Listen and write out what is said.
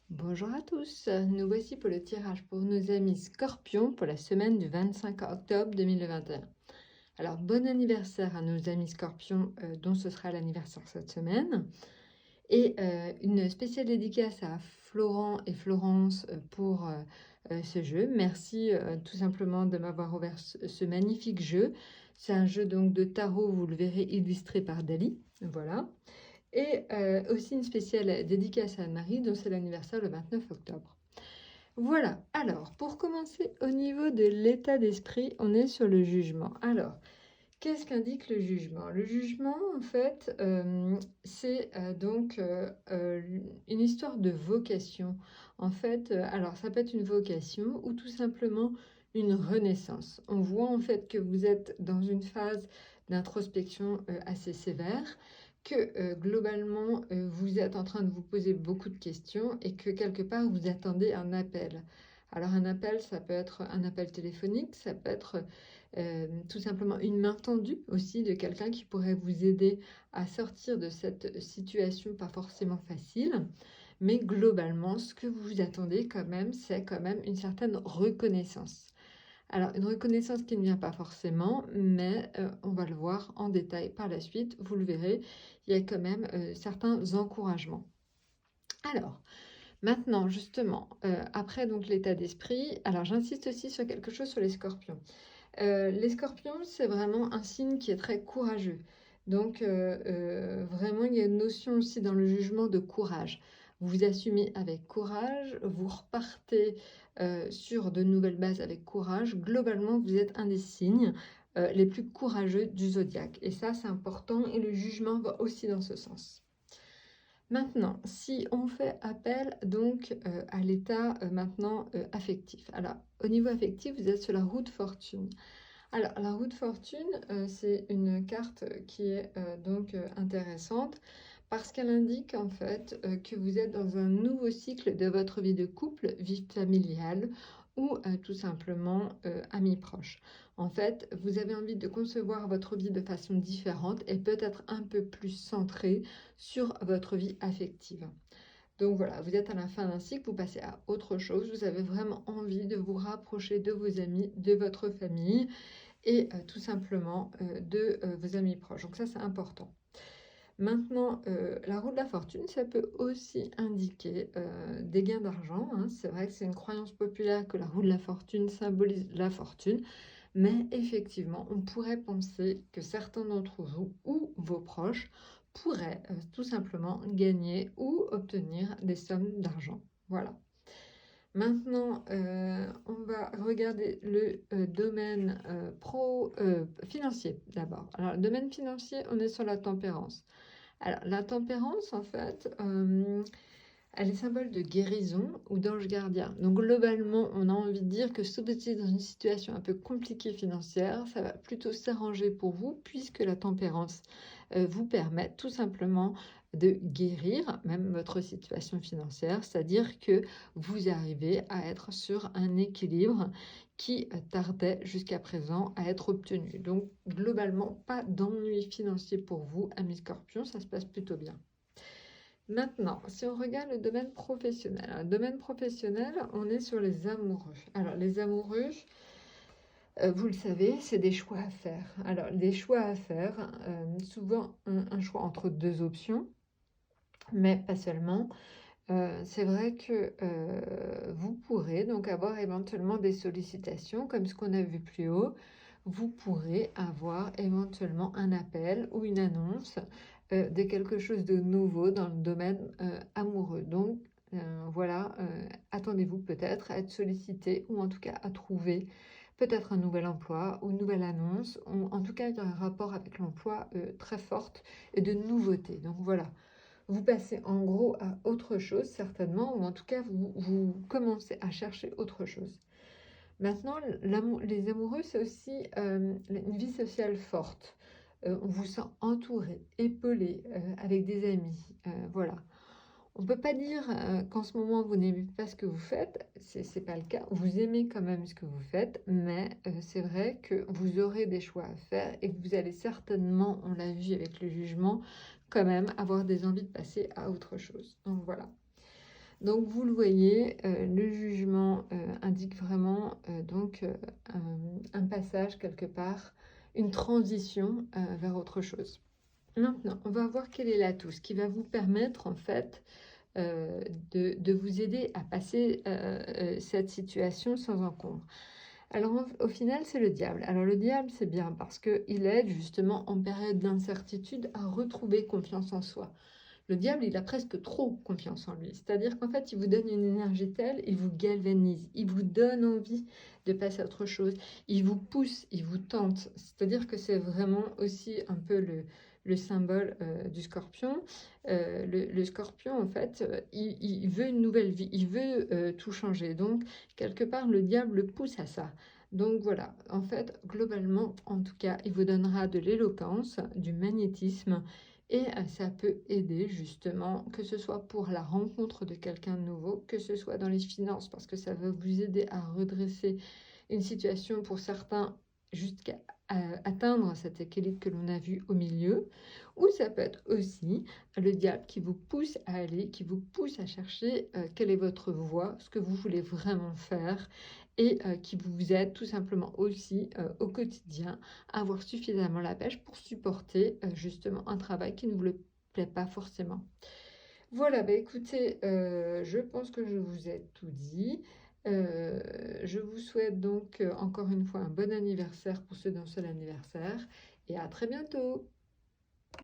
Bonjour à tous, nous voici pour le tirage pour nos amis Scorpions pour la semaine du 25 octobre 2021. Alors bon anniversaire à nos amis Scorpions dont ce sera l'anniversaire cette semaine. Et une spéciale dédicace à Florent et Florence pour ce jeu. Merci tout simplement de m'avoir ouvert ce magnifique jeu. C'est un jeu donc de tarot, vous le verrez illustré par Dali. Voilà. Et aussi une spéciale dédicace à Anne-Marie, dont c'est l'anniversaire le 29 octobre. Voilà, alors, pour commencer, au niveau de l'état d'esprit, on est sur le jugement. Alors, qu'est-ce qu'indique le jugement? Le jugement, en fait, c'est donc une histoire de vocation. En fait, alors, ça peut être une vocation ou tout simplement une renaissance. On voit en fait que vous êtes dans une phase d'introspection assez sévère, que globalement, vous êtes en train de vous poser beaucoup de questions et que quelque part, vous attendez un appel. Alors un appel, ça peut être un appel téléphonique, ça peut être tout simplement une main tendue aussi de quelqu'un qui pourrait vous aider à sortir de cette situation pas forcément facile. Mais globalement, ce que vous attendez quand même, c'est quand même une certaine reconnaissance. Alors, une reconnaissance qui ne vient pas forcément, mais on va le voir en détail par la suite. Vous le verrez, il y a quand même certains encouragements. Alors, maintenant, justement, après donc l'état d'esprit, alors j'insiste aussi sur quelque chose sur les scorpions. Les scorpions, c'est vraiment un signe qui est très courageux. Donc, vraiment, il y a une notion aussi dans le jugement de courage. Vous assumez avec courage, vous repartez sur de nouvelles bases avec courage. Globalement, vous êtes un des signes les plus courageux du zodiaque. Et ça, c'est important et le jugement va aussi dans ce sens. Maintenant, si on fait appel donc à l'état maintenant affectif. Alors, au niveau affectif, vous êtes sur la roue de fortune. Alors, la roue de fortune, c'est une carte qui est donc intéressante parce qu'elle indique en fait que vous êtes dans un nouveau cycle de votre vie de couple, vie familiale ou tout simplement amis proches. En fait, vous avez envie de concevoir votre vie de façon différente et peut-être un peu plus centrée sur votre vie affective. Donc voilà, vous êtes à la fin d'un cycle, vous passez à autre chose, vous avez vraiment envie de vous rapprocher de vos amis, de votre famille et tout simplement de vos amis proches. Donc ça, c'est important. Maintenant, la roue de la fortune, ça peut aussi indiquer des gains d'argent, hein. C'est vrai que c'est une croyance populaire que la roue de la fortune symbolise la fortune, mais effectivement, on pourrait penser que certains d'entre vous ou vos proches pourraient tout simplement gagner ou obtenir des sommes d'argent. Voilà. Maintenant, on va regarder le domaine financier d'abord. Alors, le domaine financier, on est sur la tempérance. Alors, la tempérance, en fait, elle est symbole de guérison ou d'ange gardien. Donc, globalement, on a envie de dire que si vous êtes dans une situation un peu compliquée financière, ça va plutôt s'arranger pour vous puisque la tempérance vous permet tout simplement de guérir même votre situation financière, c'est-à-dire que vous arrivez à être sur un équilibre qui tardait jusqu'à présent à être obtenu. Donc, globalement, pas d'ennui financier pour vous, amis Scorpions, ça se passe plutôt bien. Maintenant, si on regarde le domaine professionnel, alors, le domaine professionnel, on est sur les amoureux. Alors, les amoureux, vous le savez, c'est des choix à faire. Alors, des choix à faire, souvent un choix entre deux options, mais pas seulement. C'est vrai que vous pourrez donc avoir éventuellement des sollicitations, comme ce qu'on a vu plus haut. Vous pourrez avoir éventuellement un appel ou une annonce de quelque chose de nouveau dans le domaine amoureux. Donc voilà, attendez-vous peut-être à être sollicité ou en tout cas à trouver peut-être un nouvel emploi ou une nouvelle annonce. Ou, en tout cas, il y a un rapport avec l'emploi très forte et de nouveauté. Donc voilà. Vous passez en gros à autre chose certainement, ou en tout cas vous commencez à chercher autre chose. Maintenant, les amoureux, c'est aussi une vie sociale forte. On vous sent entouré, épaulé, avec des amis. Voilà. On ne peut pas dire qu'en ce moment vous n'aimez pas ce que vous faites, c'est pas le cas. Vous aimez quand même ce que vous faites, mais c'est vrai que vous aurez des choix à faire et que vous allez certainement, on l'a vu avec le jugement, quand même avoir des envies de passer à autre chose. Donc voilà. Donc vous le voyez, le jugement indique vraiment un passage quelque part, une transition vers autre chose. Maintenant, on va voir quel est l'atout, ce qui va vous permettre en fait de vous aider à passer cette situation sans encombre. Alors au final, c'est le diable. Alors le diable, c'est bien parce qu'il aide justement en période d'incertitude à retrouver confiance en soi. Le diable, il a presque trop confiance en lui. C'est-à-dire qu'en fait, il vous donne une énergie telle, il vous galvanise, il vous donne envie de passer à autre chose, il vous pousse, il vous tente. C'est-à-dire que c'est vraiment aussi un peu le symbole du scorpion. Le scorpion, en fait, il veut une nouvelle vie, il veut tout changer. Donc, quelque part, le diable le pousse à ça. Donc voilà, en fait, globalement, en tout cas, il vous donnera de l'éloquence, du magnétisme, et ça peut aider justement, que ce soit pour la rencontre de quelqu'un de nouveau, que ce soit dans les finances, parce que ça va vous aider à redresser une situation pour certains jusqu'à atteindre cet équilibre que l'on a vu au milieu, ou ça peut être aussi le diable qui vous pousse à aller, qui vous pousse à chercher quelle est votre voie, ce que vous voulez vraiment faire, et qui vous aide tout simplement aussi au quotidien à avoir suffisamment la pêche pour supporter justement un travail qui ne vous plaît pas forcément. Voilà, bah écoutez, je pense que je vous ai tout dit. Je vous souhaite donc encore une fois un bon anniversaire pour ceux dont c'est l'anniversaire et à très bientôt.